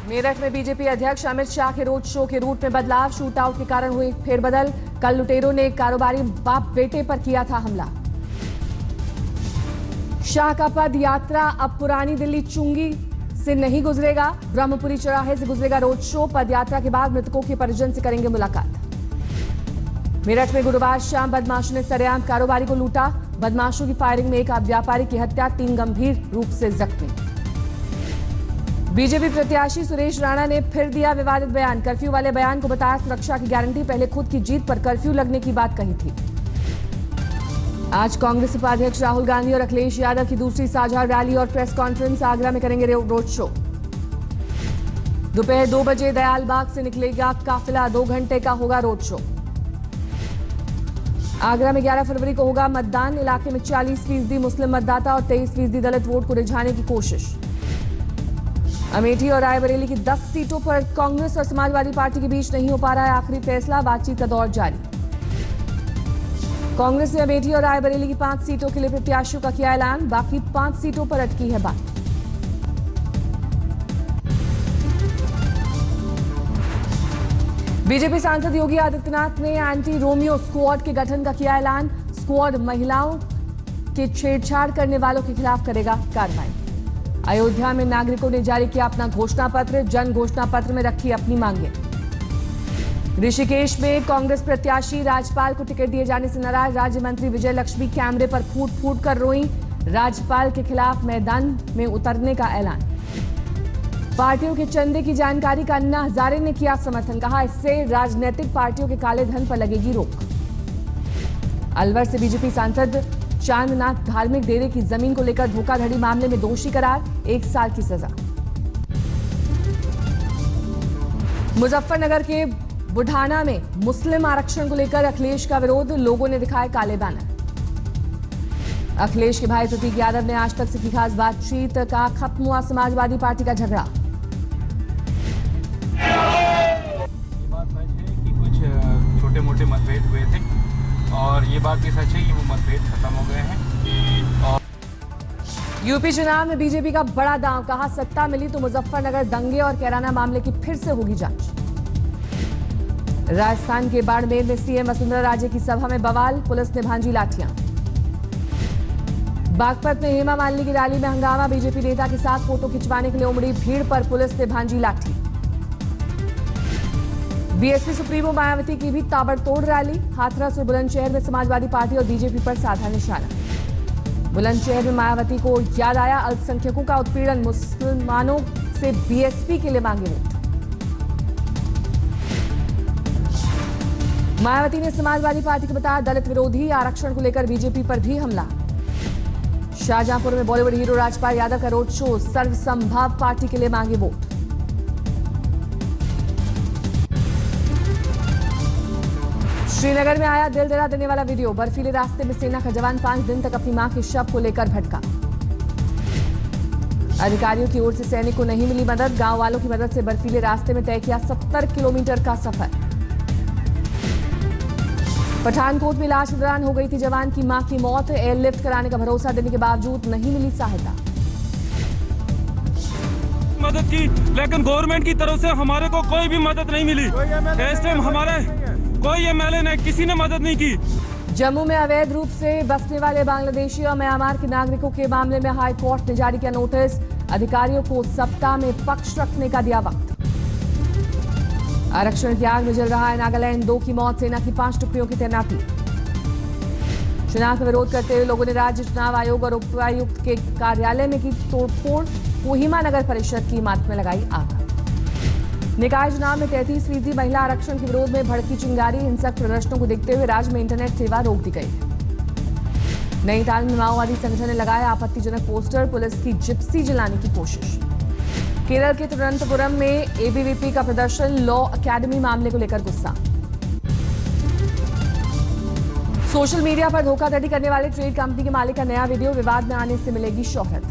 मेरठ में बीजेपी अध्यक्ष अमित शाह के रोड शो के रूट में बदलाव, शूटआउट के कारण हुई फेरबदल। कल लुटेरों ने कारोबारी बाप बेटे पर किया था हमला। शाह का पद यात्रा अब पुरानी दिल्ली चुंगी से नहीं गुजरेगा, ब्रह्मपुरी चौराहे से गुजरेगा रोड शो। पद यात्रा के बाद मृतकों के परिजन से करेंगे मुलाकात। मेरठ में गुरुवार शाम बदमाशों ने सरेआम कारोबारी को लूटा। बदमाशों की फायरिंग में एक व्यापारी की हत्या, 3 गंभीर रूप से जख्मी। बीजेपी प्रत्याशी सुरेश राणा ने फिर दिया विवादित बयान। कर्फ्यू वाले बयान को बताया सुरक्षा की गारंटी, पहले खुद की जीत पर कर्फ्यू लगने की बात कही थी। आज कांग्रेस उपाध्यक्ष राहुल गांधी और अखिलेश यादव की दूसरी साझा रैली और प्रेस कॉन्फ्रेंस। आगरा में करेंगे रोड शो। दोपहर 2 बजे दयालबाग से निकलेगा काफिला, 2 घंटे का होगा रोड शो। आगरा में 11 फरवरी को होगा मतदान। इलाके में 40% मुस्लिम मतदाता और 23% दलित वोट को रिझाने की कोशिश। अमेठी और रायबरेली की 10 सीटों पर कांग्रेस और समाजवादी पार्टी के बीच नहीं हो पा रहा है आखिरी फैसला, बातचीत का दौर जारी। कांग्रेस ने अमेठी और रायबरेली की 5 सीटों के लिए प्रत्याशियों का किया ऐलान, बाकी 5 सीटों पर अटकी है बात। बीजेपी सांसद योगी आदित्यनाथ ने एंटी रोमियो स्क्वाड के गठन का किया ऐलान। स्क्वाड महिलाओं के छेड़छाड़ करने वालों के खिलाफ करेगा कार्रवाई। अयोध्या में नागरिकों ने जारी किया अपना घोषणा पत्र, जन घोषणा पत्र में रखी अपनी मांगें। ऋषिकेश में कांग्रेस प्रत्याशी राजपाल को टिकट दिए जाने से नाराज राज्य मंत्री विजय लक्ष्मी कैमरे पर फूट फूट कर रोई। राजपाल के खिलाफ मैदान में उतरने का ऐलान। पार्टियों के चंदे की जानकारी का अन्ना हजारे ने किया समर्थन, कहा इससे राजनीतिक पार्टियों के काले धन पर लगेगी रोक। अलवर से बीजेपी सांसद चांदनाथ धार्मिक डेरे की जमीन को लेकर धोखाधड़ी मामले में दोषी करार, 1 साल की सजा। मुजफ्फरनगर के बुढ़ाना में मुस्लिम आरक्षण को लेकर अखिलेश का विरोध, लोगों ने दिखाए काले बैनर। अखिलेश के भाई प्रतीक यादव ने आज तक से की खास बातचीत, कहा खत्म हुआ समाजवादी पार्टी का झगड़ा। ये बात सच है कि कुछ छोटे मोटे मतभेद हुए थे और ये बात भी सच है कि वो मतभेद खत्म हो गए हैं। और यूपी चुनाव में बीजेपी का बड़ा दांव, कहा सत्ता मिली तो मुजफ्फरनगर दंगे और कैराना मामले की फिर से होगी जांच। राजस्थान के बाड़मेर में सीएम वसुंधरा राजे की सभा में बवाल, पुलिस ने भांजी लाठियां। बागपत में हेमा मालिनी की रैली में हंगामा, बीजेपी नेता के साथ फोटो खिंचवाने के लिए उमड़ी भीड़ पर पुलिस ने भांजी लाठी। बीएसपी सुप्रीमो मायावती की भी ताबड़तोड़ रैली, हाथरस और बुलंदशहर में समाजवादी पार्टी और बीजेपी पर साधा निशाना। बुलंदशहर में मायावती को याद आया अल्पसंख्यकों का उत्पीड़न, मुसलमानों से बीएसपी के लिए मांगे वोट। मायावती ने समाजवादी पार्टी को बताया दलित विरोधी, आरक्षण को लेकर बीजेपी पर भी हमला। शाहजहांपुर में बॉलीवुड हीरो राजपाल यादव का रोड शो, सर्वसंभव पार्टी के लिए मांगे वोट। श्रीनगर में आया दिल दहला देने वाला वीडियो, बर्फीले रास्ते में सेना का जवान 5 दिन तक अपनी मां के शव को लेकर भटका। अधिकारियों की ओर से सैनिक को नहीं मिली मदद, गांव वालों की मदद से बर्फीले रास्ते में तय किया 70 किलोमीटर का सफर। पठानकोट में इलाज के दौरान हो गई थी जवान की मां की मौत, एयरलिफ्ट कराने का भरोसा देने के बावजूद नहीं मिली सहायता। मदद की लेकिन गवर्नमेंट की तरफ से हमारे को कोई भी मदद नहीं मिली। इस टाइम हमारे कोई एमएलए ने किसी ने मदद नहीं की। जम्मू में अवैध रूप से बसने वाले बांग्लादेशी और म्यांमार के नागरिकों के मामले में हाई कोर्ट ने जारी किया नोटिस, अधिकारियों को सप्ताह में पक्ष रखने का दिया वक्त। आरक्षण की आग में जल रहा है नागालैंड, 2 की मौत, सेना की 5 टुकड़ियों की तैनाती। चुनाव का विरोध करते हुए लोगों ने राज्य चुनाव आयोग और उपायुक्त के कार्यालय में की तोड़फोड़, कोहिमा नगर परिषद की इमारत में लगाई आग। निकाय चुनाव में 33% महिला आरक्षण के विरोध में भड़की चिंगारी, हिंसक प्रदर्शनों को देखते हुए राज्य में इंटरनेट सेवा रोक दी गई। नैनीताल में माओवादी संगठन ने लगाया आपत्तिजनक पोस्टर, पुलिस की जिप्सी जलाने की कोशिश। केरल के तिरुवनंतपुरम में एबीवीपी का प्रदर्शन, लॉ अकेडमी मामले को लेकर गुस्सा। सोशल मीडिया पर धोखाधड़ी करने वाले ट्रेड कंपनी के मालिक का नया वीडियो, विवाद में आने से मिलेगी शोहरत।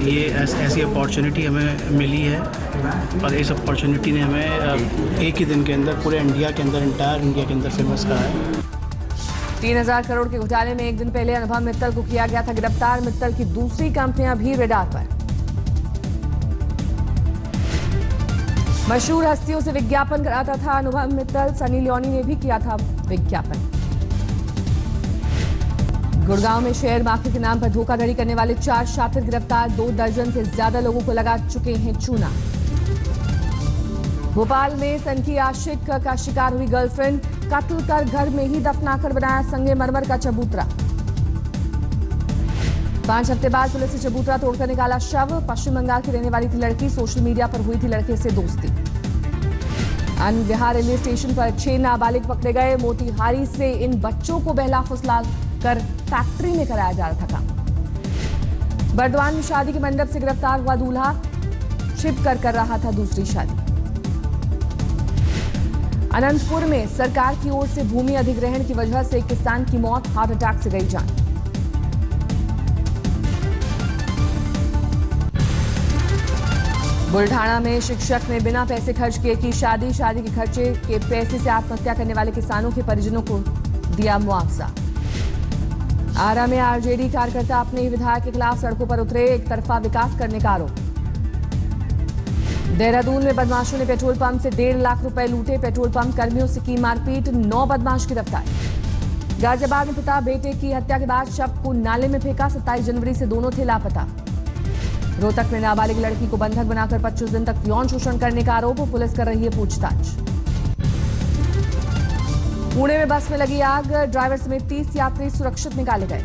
ये ऐसी अपॉर्चुनिटी हमें मिली है और इस अपॉर्चुनिटी ने हमें एक ही दिन के अंदर पूरे इंडिया के अंदर, इंटायर इंडिया के अंदर फेमस करा है। 3,000 करोड़ के घोटाले में एक दिन पहले अनुभव मित्तल को किया गया था गिरफ्तार। मित्तल की दूसरी कंपनियां भी रडार पर। मशहूर हस्तियों से विज्ञापन कराता था अनुभव मित्तल। सनी लियोनी ने भी किया था विज्ञापन। गुड़गांव में शेयर मार्केट के नाम पर धोखाधड़ी करने वाले 4 शातिर गिरफ्तार। 2 दर्जन से ज्यादा लोगों को लगा चुके हैं चूना। भोपाल में सनकी आशिक का शिकार हुई गर्लफ्रेंड। कत्ल कर घर में ही दफनाकर बनाया संगमरमर का चबूतरा। 5 हफ्ते बाद पुलिस ने चबूतरा तोड़कर निकाला शव। पश्चिम बंगाल की रहने वाली थी लड़की। सोशल मीडिया पर हुई थी लड़के से दोस्ती। आनंद विहार रेलवे स्टेशन पर 6 नाबालिग पकड़े गए। मोतिहारी से इन बच्चों को बहला फुसला कर फैक्ट्री में कराया जा रहा था काम। बर्दवान में शादी के मंडप से गिरफ्तार हुआ दूल्हा। छिप कर रहा था दूसरी शादी। अनंतपुर में सरकार की ओर से भूमि अधिग्रहण की वजह से एक किसान की मौत। हार्ट अटैक से गई जान। बुल्ढाना में शिक्षक ने बिना पैसे खर्च किए की शादी। शादी के खर्चे के पैसे से आत्महत्या करने वाले किसानों के परिजनों को दिया मुआवजा। आरा में आरजेडी कार्यकर्ता अपने ही विधायक के खिलाफ सड़कों पर उतरे। एक तरफा विकास करने का आरोप। देहरादून में बदमाशों ने पेट्रोल पंप से 1.5 लाख रुपए लूटे। पेट्रोल पंप कर्मियों से की मारपीट। 9 बदमाश गिरफ्तार। गाजियाबाद में पिता बेटे की हत्या के बाद शव को नाले में फेंका। 27 जनवरी से दोनों थे लापता। रोहतक में नाबालिग लड़की को बंधक बनाकर 25 दिन तक यौन शोषण करने का आरोप। पुलिस कर रही है पूछताछ। पुणे में बस में लगी आग। ड्राइवर समेत 30 यात्री सुरक्षित निकाले गए।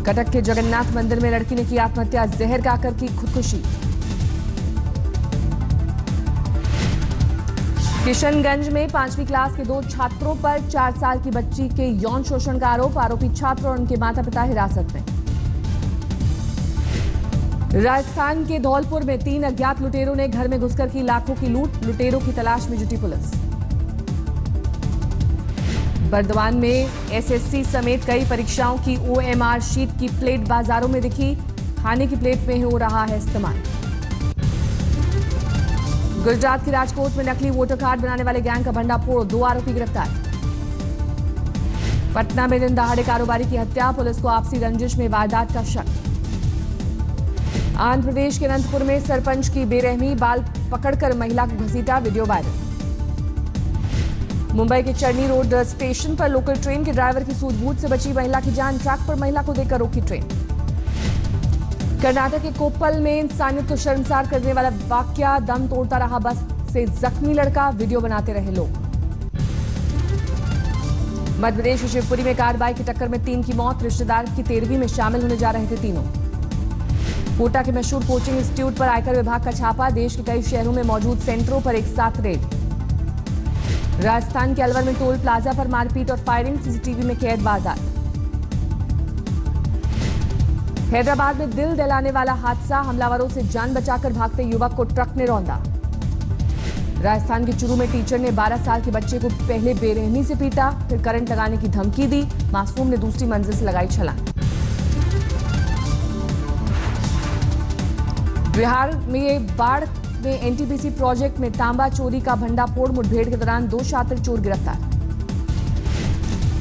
कटक के जगन्नाथ मंदिर में लड़की ने की आत्महत्या। जहर खाकर की खुदकुशी। किशनगंज में 5वीं क्लास के 2 छात्रों पर 4 साल की बच्ची के यौन शोषण का आरोप। आरोपी छात्र और उनके माता पिता हिरासत में। राजस्थान के धौलपुर में 3 अज्ञात लुटेरों ने घर में घुसकर की लाखों की लूट। लुटेरों की तलाश में जुटी पुलिस। बर्दवान में एसएससी समेत कई परीक्षाओं की ओएमआर शीट की प्लेट बाजारों में दिखी। खाने की प्लेट में हो रहा है इस्तेमाल। गुजरात के राजकोट में नकली वोटर कार्ड बनाने वाले गैंग का भंडाफोड़। 2 आरोपी गिरफ्तार। पटना में दिन दहाड़े कारोबारी की हत्या। पुलिस को आपसी रंजिश में वारदात का शक। आंध्र प्रदेश के अनंतपुर में सरपंच की बेरहमी। बाल पकड़कर महिला को घसीटा। Video viral. मुंबई के चर्नी रोड स्टेशन पर लोकल ट्रेन के ड्राइवर की सूझबूझ से बची महिला की जान। ट्रैक पर महिला को देकर रोकी ट्रेन। कर्नाटक के कोप्पल में इंसानियत को शर्मसार करने वाला वाकया। दम तोड़ता रहा बस से जख्मी लड़का। वीडियो बनाते रहे लोग। मध्य प्रदेश के शिवपुरी में कार बाइक की टक्कर में 3 की मौत। रिश्तेदार की 13वीं में शामिल होने जा रहे थे तीनों। कोटा के मशहूर कोचिंग इंस्टीट्यूट पर आयकर विभाग का छापा। देश के कई शहरों में मौजूद सेंटरों पर एक साथ रेड। राजस्थान के अलवर में टोल प्लाजा पर मारपीट और फायरिंग। सीसीटीवी में कैद वारदात। हैदराबाद में दिल दहलाने वाला हादसा। हमलावरों से जान बचाकर भागते युवक को ट्रक ने रौंदा। राजस्थान के चूरू में टीचर ने 12 साल के बच्चे को पहले बेरहमी से पीटा, फिर करंट लगाने की धमकी दी। मासूम ने दूसरी मंजिल से लगाई छलांग। बिहार में बाढ़ में एनटीपीसी प्रोजेक्ट में तांबा चोरी का भंडाफोड़। मुठभेड़ के दौरान 2 शातिर चोर गिरफ्तार।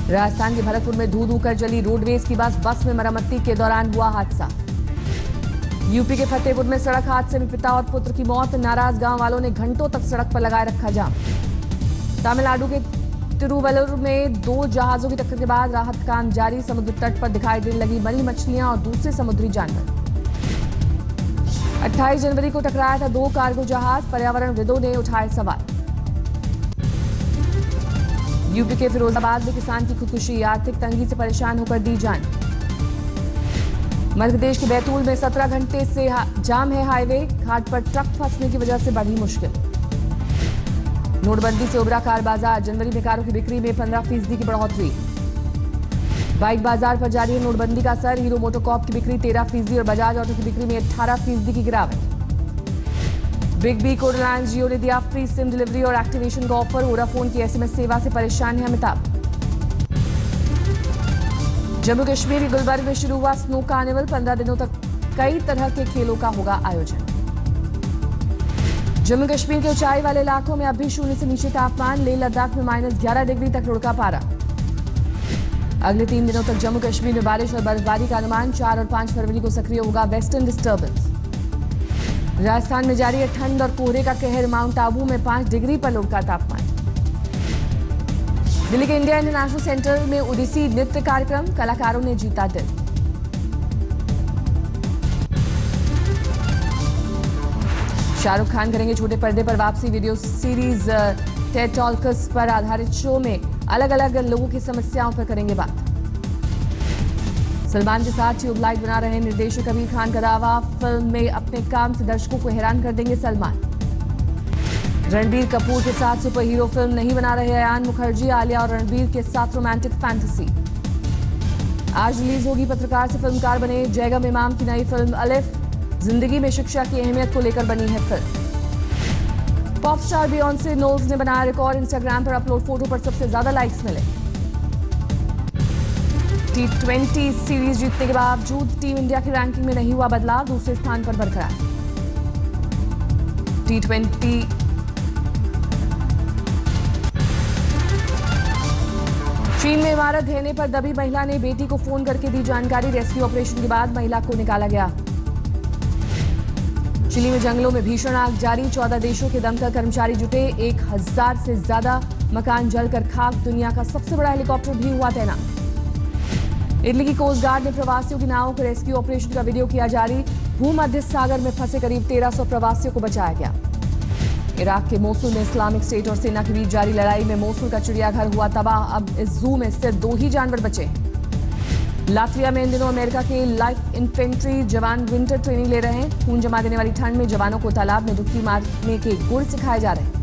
राजस्थान के भरतपुर में धू कर जली रोडवेज की बस में मरम्मती के दौरान हुआ हादसा। यूपी के फतेहपुर में सड़क हादसे में पिता और पुत्र की मौत। नाराज गांव वालों ने घंटों तक सड़क पर लगाए रखा जाम। तमिलनाडु के तिरुवल्लुर में 2 जहाजों की टक्कर के बाद राहत काम जारी। समुद्र तट पर दिखाई देने लगी मरी मछलियां और दूसरे समुद्री जानवर। 28 जनवरी को टकराया था 2 कार्गो जहाज। पर्यावरणविदों ने उठाए सवाल। यूपी के फिरोजाबाद में किसान की खुदकुशी। आर्थिक तंगी से परेशान होकर दी जान। मध्य प्रदेश के बैतूल में 17 घंटे से जाम है हाईवे। घाट पर ट्रक फंसने की वजह से बढ़ी मुश्किल। नोटबंदी से उभरा कार बाजार। जनवरी में कारों की बिक्री में 15% की बढ़ोतरी। बाइक बाजार पर जारी है नोटबंदी का असर। हीरो मोटोकॉर्प की बिक्री 13% और बजाज ऑटो की बिक्री में 18% की गिरावट। बिग बी को रिलायंस जियो ने दिया फ्री सिम डिलीवरी और एक्टिवेशन का ऑफर। वोडाफोन की एसएमएस सेवा से परेशान है अमिताभ। जम्मू कश्मीर के गुलबर्ग में शुरू हुआ स्नो कार्निवल। 15 दिनों तक कई तरह के खेलों का होगा आयोजन। जम्मू कश्मीर के ऊंचाई वाले इलाकों में अब भी 0 से नीचे तापमान। लेह लद्दाख में -11 डिग्री तक लुढ़का पारा। अगले 3 दिनों तक जम्मू कश्मीर में बारिश और बर्फबारी का अनुमान। 4 और 5 फरवरी को सक्रिय होगा वेस्टर्न डिस्टर्बेंस। राजस्थान में जारी है ठंड और कोहरे का कहर। माउंट आबू में 5 डिग्री पर लुढ़का तापमान। दिल्ली के इंडिया इंटरनेशनल सेंटर में ओडिसी नृत्य कार्यक्रम, कलाकारों ने जीता दिल। शाहरुख खान करेंगे छोटे पर्दे पर वापसी। वीडियो सीरीज टेड टॉल्कर्स पर आधारित शो में अलग अलग लोगों की समस्याओं पर करेंगे बात। सलमान के साथ ट्यूबलाइट बना रहे निर्देशक कबीर खान का दावा, फिल्म में अपने काम से दर्शकों को हैरान कर देंगे सलमान। रणबीर कपूर के साथ सुपर हीरो फिल्म नहीं बना रहे अयान मुखर्जी। आलिया और रणबीर के साथ रोमांटिक फैंटेसी। आज रिलीज होगी पत्रकार से फिल्मकार बने जैगम इमाम की नई फिल्म अलिफ। जिंदगी में शिक्षा की अहमियत को लेकर बनी है film. Pop star Beyonce Knowles ने बनाया रिकॉर्ड। इंस्टाग्राम पर अपलोड फोटो पर सबसे ज्यादा लाइक्स मिले। T20 सीरीज जीतने के बावजूद टीम इंडिया की रैंकिंग में नहीं हुआ बदलाव। दूसरे स्थान पर बरकरार। T20 चीन में इमारत ढहने पर दबी महिला ने बेटी को फोन करके दी जानकारी। रेस्क्यू ऑपरेशन के बाद महिला को निकाला गया। चिली में जंगलों में भीषण आग जारी। 14 देशों के दमकल कर्मचारी जुटे। 1000 से ज्यादा मकान जलकर खाक। दुनिया का सबसे बड़ा हेलीकॉप्टर भी हुआ तैनात। इटली की कोस्ट गार्ड ने प्रवासियों की नावों के रेस्क्यू ऑपरेशन का वीडियो किया जारी। भूमध्य सागर में फंसे करीब 1300 प्रवासियों को बचाया गया। इराक के मोसुल में इस्लामिक स्टेट और सेना के बीच जारी लड़ाई में मोसुल का चिड़ियाघर हुआ तबाह। अब इस जू में सिर्फ 2 ही जानवर बचे। लातविया में इन दिनों अमेरिका के लाइट इन्फेंट्री जवान विंटर ट्रेनिंग ले रहे हैं। खून जमा देने वाली ठंड में जवानों को तालाब में डुबकी मारने के गुर सिखाए जा रहे हैं।